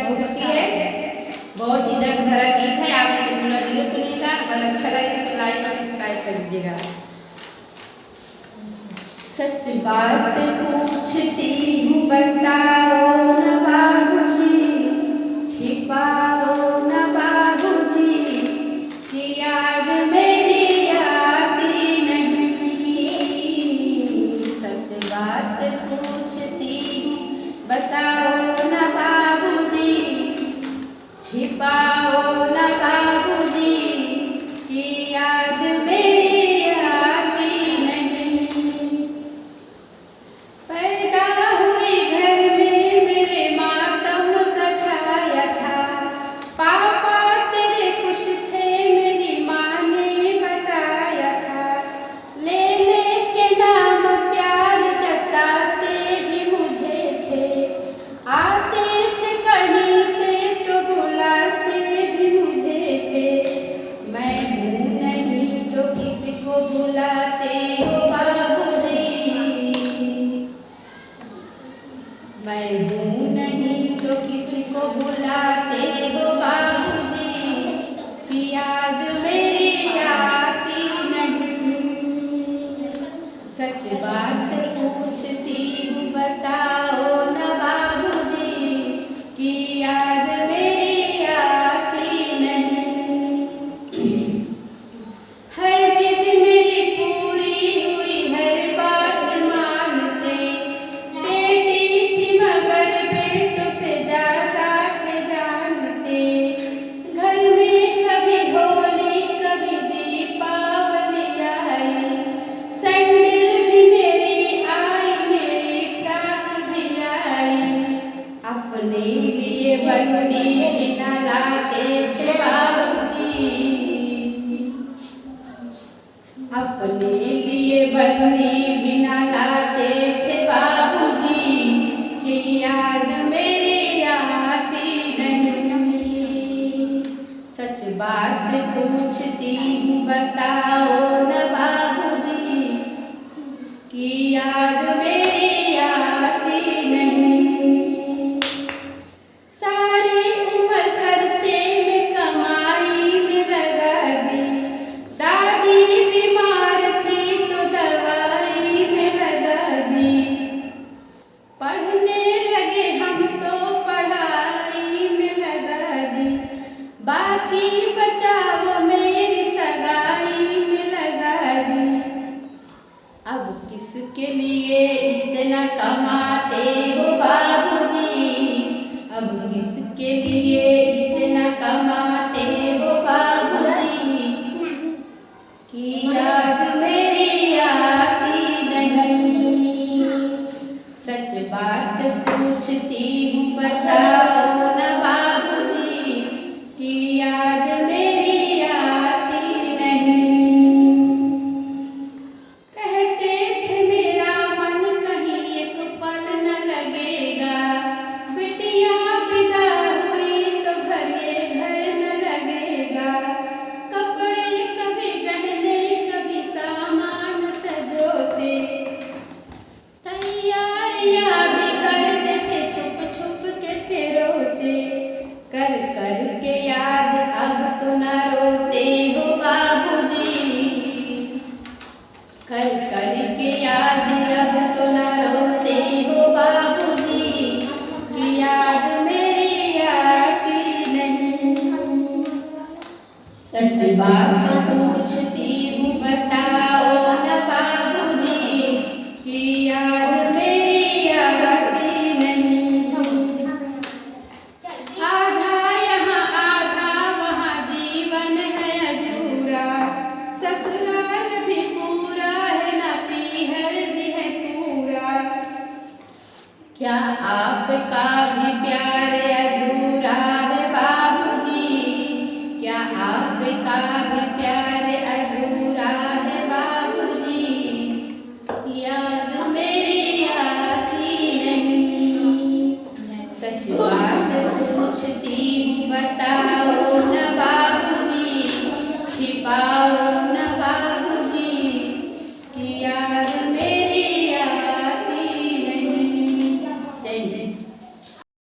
पूछती है। बहुत ही दर्द भरा गीत है, आप इसे पूरा जरूर सुनिएगा। अगर अच्छा लगेगा तो लाइक और सब्सक्राइब कर दीजिएगा। सच बात पूछती हूँ बताओ न बाबूजी, छिपाओ न बाबूजी कि याद मेरी आती नहीं। सच बात पूछती हूँ बताओ न बाबूजी, छिपाओ न बाबूजी कि याद मेरी आती नहीं। पैदा हुई घर में मेरे मातम सा छाया था, पापा तेरे खुश थे मेरी माँ ने बताया था। लेने के नाम प्यार जताते भी मुझे थे, आते थे कहीं से तो बुलाते भी मुझे थे। मैं हूँ नहीं तो किसी को बुलाते हो बाबूजी, मैं हूँ नहीं तो किसी को बुलाते हो बाबूजी कि याद मेरी आती नहीं। सच बात पूछती हूँ बताओ न बाबूजी कि याद मेरी आती नहीं। हर जिद मेरी पूरी हुई, हर बात मानते, बेटी थी मगर बेटों से ज्यादा थे जानते। घर में कभी होली कभी दीपावली आई, सैंडल भी मेरी आई मेरी फ्रॉक भी आई। अपने लिए बंडी भी न लाते थे बाबूजी, अपने लिए बंडी भी न लाते थे बाबूजी कि याद मेरी आती नहीं। सच बात पूछती हूँ बताओ न बाबूजी कि याद मेरी आती नहीं। सारी उम्र खर्चे में कमाई में लगा दी, दादी बीमार थी तो दवाई में लगा दी। पढ़ने लगे हम तो पढ़ाई में लगा दी, बाकी बचा वो मेरी सगाई में लगा दी। अब किसके लिए इतना कमाते हो बाबूजी, अब किसके लिए इतना कमाते हो बाबूजी कि याद मेरी आती नहीं। सच बात पूछती हूँ बताओ न बाबूजी कि याद मेरी आती नहीं। कहते थे मेरा मन कहीं एक पल न लगेगा, बिटिया विदा हुई तो घर ये घर न लगेगा। कपड़े कभी गहने कभी सामान सजोते, तैयारियां भी करते थे छुप छुप के थे रोते। कर कर के याद अब तो न रोते हो बाबूजी, कर कर के याद अब तो न रोते हो बाबूजी कि याद मेरी आती नहीं। सच बात पूछती हूँ बताओ न बाबूजी कि याद मेरी आती नहीं। आधा यहाँ आधा वहाँ जीवन है अधूरा, ससुराल भी पूरा है न पीहर भी है पूरा। क्या आपका भी प्यार